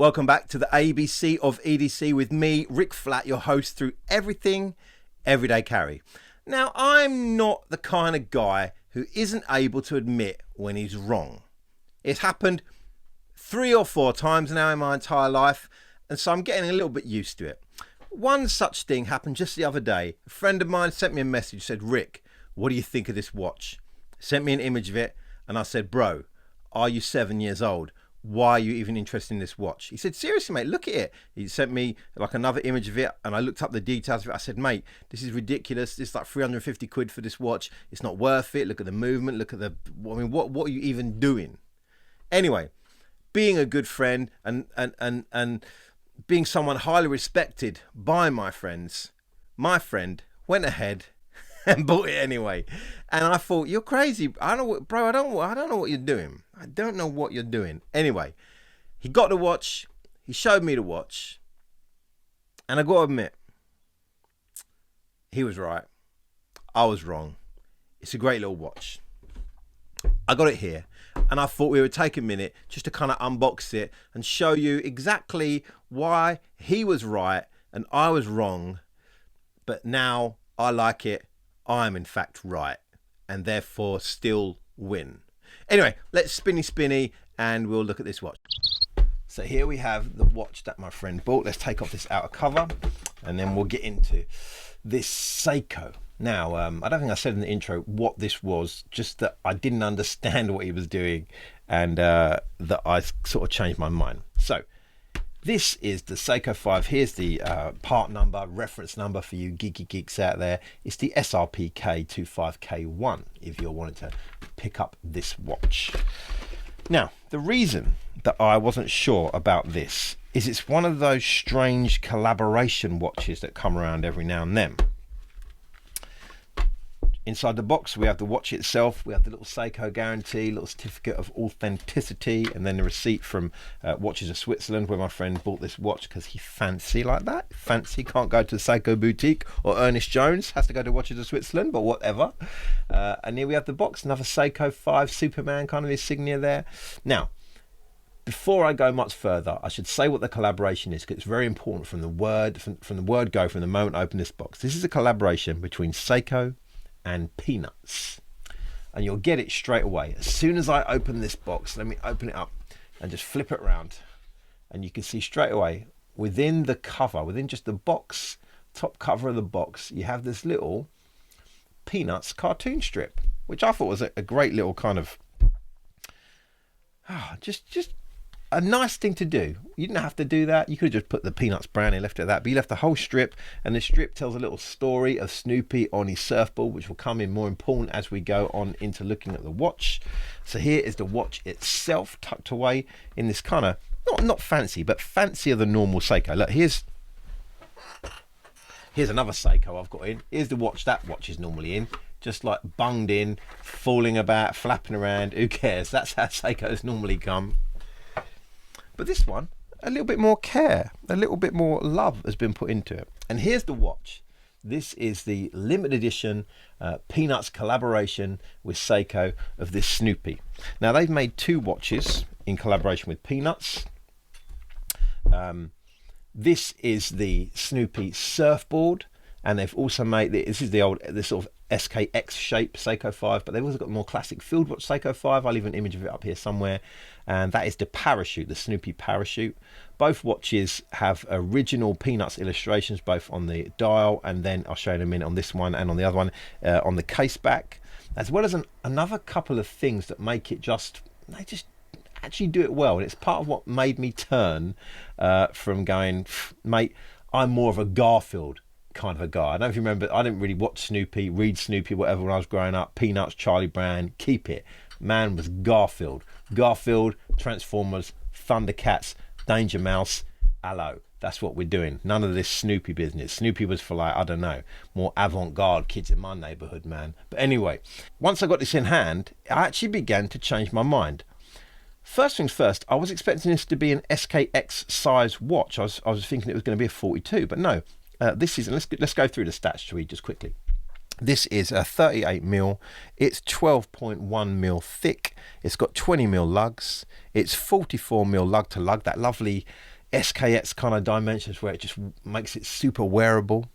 Welcome back to the ABC of EDC with me, Rick Flatt, your host through everything, everyday carry. Now, I'm not the kind of guy who isn't able to admit when he's wrong. It's happened 3 or 4 times now in my entire life, and so I'm getting a little bit used to it. One such thing happened just the other day. A friend of mine sent me a message, said, Rick, what do you think of this watch? Sent me an image of it, and I said, bro, are you 7 years old? Why are you even interested in this watch? He said, seriously, mate, look at it. He sent me like another image of it, and I looked up the details of it. I said, mate, this is ridiculous. This is like 350 quid for this watch. It's not worth it. Look at the movement. Look at the, I mean, what are you even doing? Anyway, being a good friend and being someone highly respected by my friends, my friend went ahead and bought it anyway. And I thought, you're crazy. I don't know what you're doing. I don't know what you're doing. Anyway, he got the watch. He showed me the watch. And I got to admit, he was right. I was wrong. It's a great little watch. I got it here. And I thought we would take a minute just to kind of unbox it and show you exactly why he was right and I was wrong. But now I like it. I'm in fact right, and therefore still win. Anyway, let's spinny and we'll look at this watch. So here we have the watch that my friend bought. Let's take off this outer cover and then we'll get into this Seiko. Now, I don't think I said in the intro what this was, just that I didn't understand what he was doing and that I sort of changed my mind. So this is the Seiko 5. Here's the part number, reference number for you geeky geeks out there. It's the SRPK25K1 if you're wanting to pick up this watch. Now, the reason that I wasn't sure about this is it's one of those strange collaboration watches that come around every now and then. Inside the box, we have the watch itself. We have the little Seiko guarantee, little certificate of authenticity, and then the receipt from Watches of Switzerland, where my friend bought this watch because he fancy like that. Fancy, can't go to the Seiko boutique or Ernest Jones, has to go to Watches of Switzerland, but whatever. And here we have the box, another Seiko 5 Superman kind of insignia there. Now, before I go much further, I should say what the collaboration is, because it's very important from the word go, from the moment I open this box. This is a collaboration between Seiko and Peanuts, and you'll get it straight away as soon as I open this box. Let me open it up and just flip it around, and you can see straight away within the cover, within just the box, top cover of the box, you have this little Peanuts cartoon strip, which I thought was a great little kind of just a nice thing to do. You didn't have to do that. You could have just put the Peanuts brand and left it at that, but you left the whole strip, and the strip tells a little story of Snoopy on his surfboard, which will come in more important as we go on into looking at the watch. So here is the watch itself, tucked away in this kind of not fancy, but fancier than normal Seiko. Look, here's another Seiko I've got in. Here's the watch that watch is normally in, just like bunged in, falling about, flapping around. Who cares? That's how Seikos normally come. But this one, a little bit more care, a little bit more love has been put into it. And here's the watch. This is the limited edition Peanuts collaboration with Seiko of this Snoopy. Now, they've made 2 watches in collaboration with Peanuts. This is the Snoopy Surfboard, and they've also made, this is the sort of SKX shape Seiko 5, but they've also got more classic field watch Seiko 5. I'll leave an image of it up here somewhere, and that is the parachute, the Snoopy parachute. Both watches have original Peanuts illustrations, both on the dial, and then I'll show you in a minute on this one and on the other one on the case back, as well as another couple of things that make it they just actually do it well. And it's part of what made me turn from going, mate, I'm more of a Garfield kind of a guy. I don't know if you remember, I didn't really watch Snoopy, read Snoopy, whatever, when I was growing up. Peanuts, Charlie Brown, keep it. Man was Garfield. Garfield, Transformers, Thundercats, Danger Mouse. Hello, that's what we're doing. None of this Snoopy business. Snoopy was for, like, I don't know, more avant-garde kids in my neighbourhood, man. But anyway, once I got this in hand, I actually began to change my mind. First things first, I was expecting this to be an SKX size watch. I was thinking it was going to be a 42, but no. This is, and let's go through the stats, shall we, just quickly. This is a 38mm. It's 12.1mm thick. It's got 20mm lugs. It's 44mm lug to lug, that lovely SKX kind of dimensions where it just makes it super wearable.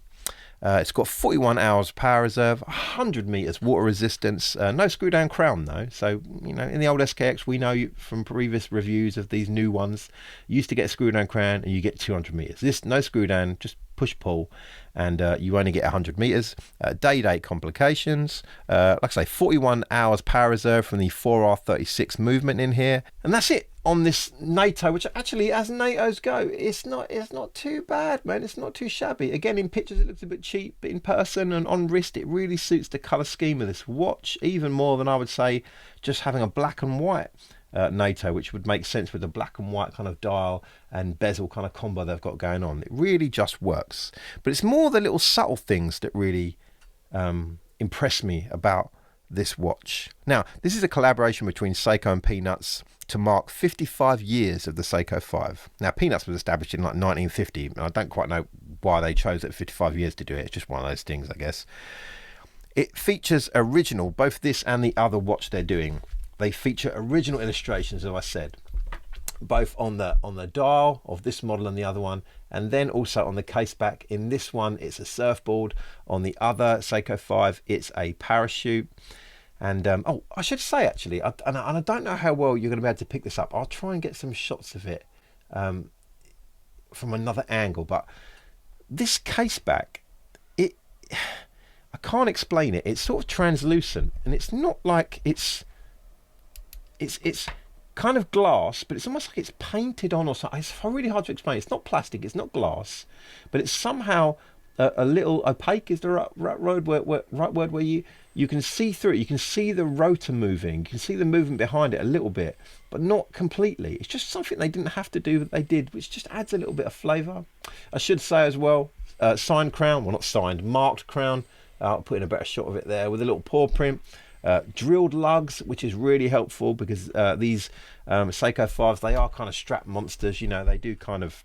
It's got 41 hours power reserve, 100 meters water resistance, no screw down crown though. So, you know, in the old SKX, we know from previous reviews of these new ones, you used to get a screw down crown and you get 200 meters. This, no screw down, just push pull, and you only get 100 meters. Day-date complications, like I say, 41 hours power reserve from the 4R36 movement in here, and that's it on this NATO, which actually, as NATOs go, it's not too bad, man. It's not too shabby. Again, in pictures it looks a bit cheap, but in person and on wrist it really suits the color scheme of this watch, even more than I would say just having a black and white NATO, which would make sense with the black and white kind of dial and bezel kind of combo they've got going on. It really just works. But it's more the little subtle things that really impress me about this watch. Now, this is a collaboration between Seiko and Peanuts to mark 55 years of the Seiko 5. Now, Peanuts was established in like 1950, and I don't quite know why they chose at 55 years to do it. It's just one of those things, I guess. It features original, both this and the other watch they're doing. They feature original illustrations, as I said, both on the dial of this model and the other one, and then also on the case back. In this one, it's a surfboard. On the other Seiko 5, it's a parachute. And oh, I should say actually, and I don't know how well you're going to be able to pick this up. I'll try and get some shots of it from another angle. But this case back, I can't explain it. It's sort of translucent, and it's not like it's kind of glass, but it's almost like it's painted on or something. It's really hard to explain. It's not plastic, it's not glass, but it's somehow a little opaque is the right word where you can see through it. You can see the rotor moving, you can see the movement behind it a little bit, but not completely. It's just something they didn't have to do that they did, which just adds a little bit of flavour. I should say as well, signed crown, well not signed, marked crown. I'll put in a better shot of it there with a little paw print. Drilled lugs, which is really helpful because these Seiko 5s, they are kind of strap monsters. You know, they do kind of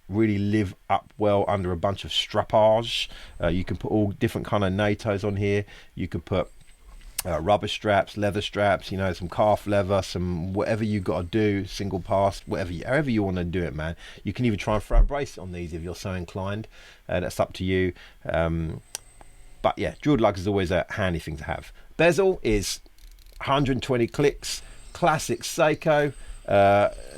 really live up well under a bunch of strappage. You can put all different kind of NATOs on here. You could put rubber straps, leather straps, you know, some calf leather, some whatever you got to do, single pass, however you want to do it, man. You can even try and throw a bracelet on these if you're so inclined. That's up to you. But yeah, drilled lugs is always a handy thing to have. Bezel is 120 clicks, classic Seiko,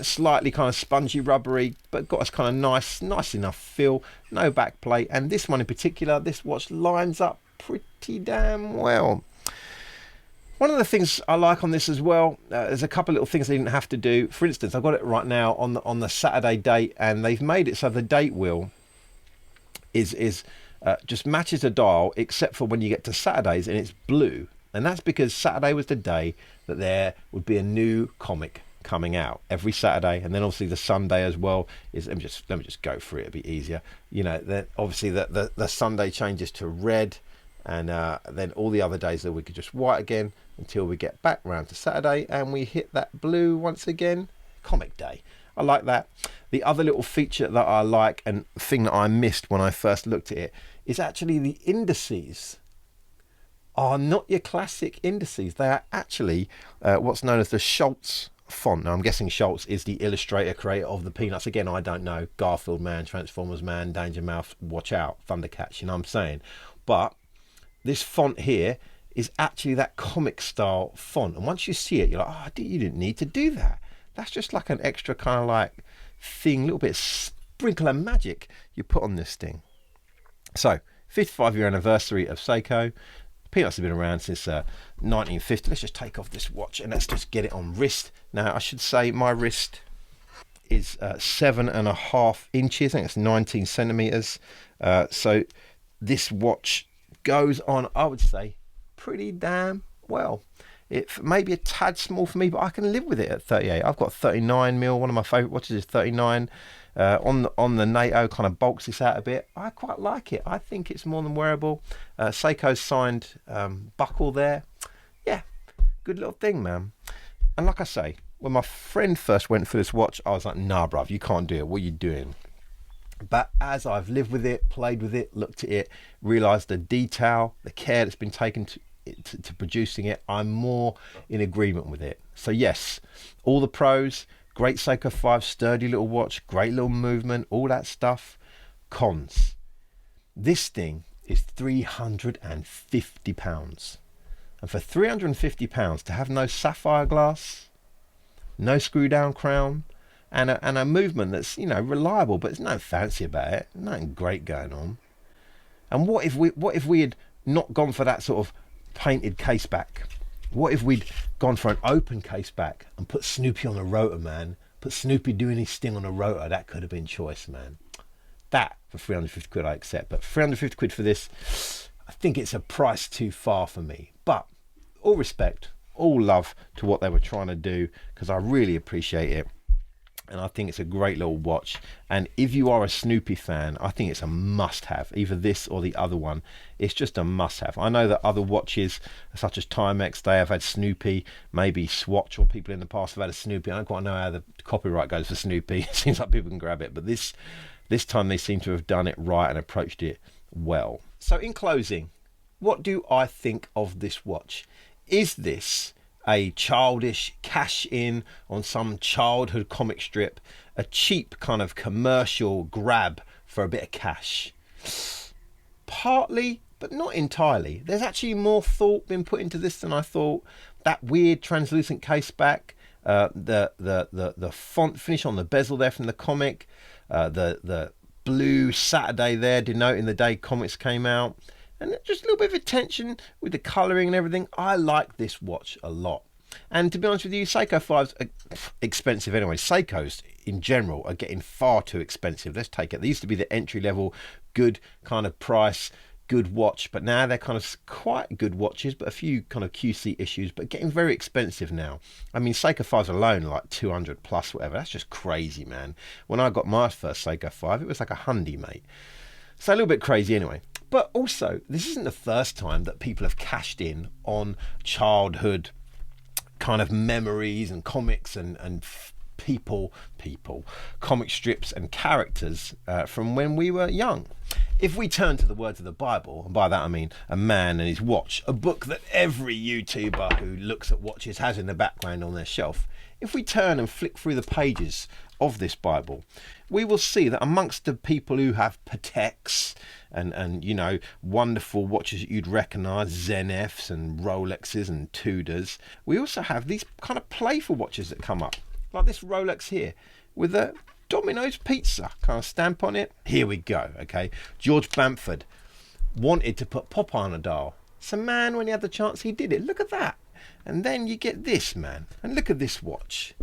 slightly kind of spongy, rubbery, but got us kind of nice enough feel. No back plate, and this one in particular, this watch lines up pretty damn well. One of the things I like on this as well, there's a couple of little things they didn't have to do. For instance, I've got it right now on the Saturday date, and they've made it so the date wheel is just matches the dial, except for when you get to Saturdays and it's blue. And that's because Saturday was the day that there would be a new comic coming out every Saturday, and then obviously the Sunday as well is, let me just go through it, it'll be easier. You know, then obviously the Sunday changes to red, and then all the other days of the week are just white again until we get back round to Saturday and we hit that blue once again, comic day. I like that. The other little feature that I like, and thing that I missed when I first looked at it, is actually the indices are not your classic indices. They are actually what's known as the Schultz font. Now I'm guessing Schultz is the illustrator creator of the Peanuts. Again, I don't know. Garfield Man, Transformers Man, Danger Mouse, watch out, Thundercats, you know what I'm saying? But this font here is actually that comic style font. And once you see it, you're like, oh, you didn't need to do that. That's just like an extra kind of like thing, a little bit of sprinkle of magic you put on this thing. So, 55-year anniversary of Seiko. Peanuts have been around since 1950. Let's just take off this watch and let's just get it on wrist. Now, I should say my wrist is 7.5 inches. I think it's 19 centimeters. So, this watch goes on, I would say, pretty damn well. It may be a tad small for me, but I can live with it at 38. I've got 39 mil. One of my favourite watches is 39. On the NATO, kind of bulks this out a bit. I quite like it. I think it's more than wearable. Seiko's signed buckle there. Yeah, good little thing, man. And like I say, when my friend first went for this watch, I was like, nah, bruv, you can't do it. What are you doing? But as I've lived with it, played with it, looked at it, realised the detail, the care that's been taken to producing it, I'm more in agreement with it. So yes, all the pros, Great Seiko 5, sturdy little watch, great little movement, all that stuff. Cons. This thing is £350. And for £350 to have no sapphire glass, no screw down crown, and a movement that's, you know, reliable, but there's no fancy about it, nothing great going on. And what if we had not gone for that sort of painted case back? What if we'd gone for an open case back and put Snoopy on a rotor, man? Put Snoopy doing his thing on a rotor. That could have been choice, man. That for 350 quid I accept, but 350 quid for this, I think it's a price too far for me. But all respect, all love to what they were trying to do, because I really appreciate it. And I think it's a great little watch. And if you are a Snoopy fan, I think it's a must-have. Either this or the other one. It's just a must-have. I know that other watches, such as Timex, they have had Snoopy. Maybe Swatch or people in the past have had a Snoopy. I don't quite know how the copyright goes for Snoopy. It seems like people can grab it. But this time they seem to have done it right and approached it well. So in closing, what do I think of this watch? Is this a childish cash in on some childhood comic strip, a cheap kind of commercial grab for a bit of cash? Partly, but not entirely. There's actually more thought been put into this than I thought. That weird translucent case back, the font finish on the bezel there from the comic, the blue Saturday there denoting the day comics came out, and just a little bit of attention with the colouring and everything. I like this watch a lot. And to be honest with you, Seiko 5's are expensive anyway. Seikos in general are getting far too expensive. Let's take it. They used to be the entry level, good kind of price, good watch, but now they're kind of quite good watches, but a few kind of QC issues, but getting very expensive now. I mean, Seiko 5s alone are like 200 plus, whatever. That's just crazy, man. When I got my first Seiko 5, it was like £100, mate. So a little bit crazy anyway. But also, this isn't the first time that people have cashed in on childhood kind of memories and comics and people, comic strips and characters from when we were young. If we turn to the words of the Bible, and by that I mean a man and his watch, a book that every YouTuber who looks at watches has in the background on their shelf, if we turn and flick through the pages of this Bible, we will see that amongst the people who have Pateks and you know, wonderful watches that you'd recognise, Zeniths and Rolexes and Tudors, we also have these kind of playful watches that come up, like this Rolex here with a Domino's pizza kind of stamp on it. Here we go, okay. George Bamford wanted to put Popeye on a dial. So man, when he had the chance, he did it. Look at that. And then you get this, man. And look at this watch.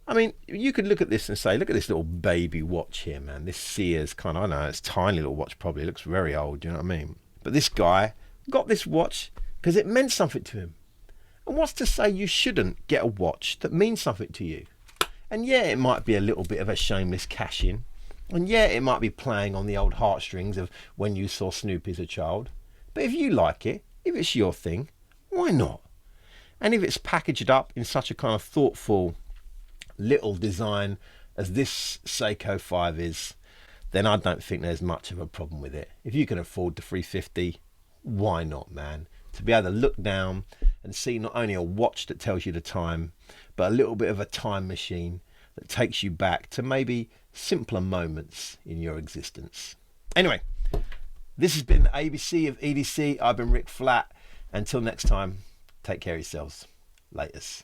I mean, you could look at this and say, look at this little baby watch here, man. This Sears kind of, I know, it's a tiny little watch probably. It looks very old, you know what I mean? But this guy got this watch because it meant something to him. And what's to say you shouldn't get a watch that means something to you? And yeah, it might be a little bit of a shameless cash in. And yeah, it might be playing on the old heartstrings of when you saw Snoopy as a child. But if you like it, if it's your thing, why not? And if it's packaged up in such a kind of thoughtful little design as this Seiko 5 is, then I don't think there's much of a problem with it. If you can afford the 350, why not, man? To be able to look down and see not only a watch that tells you the time, but a little bit of a time machine that takes you back to maybe simpler moments in your existence. Anyway, this has been the ABC of EDC. I've been Rick Flat. Until next time, take care of yourselves. Laters.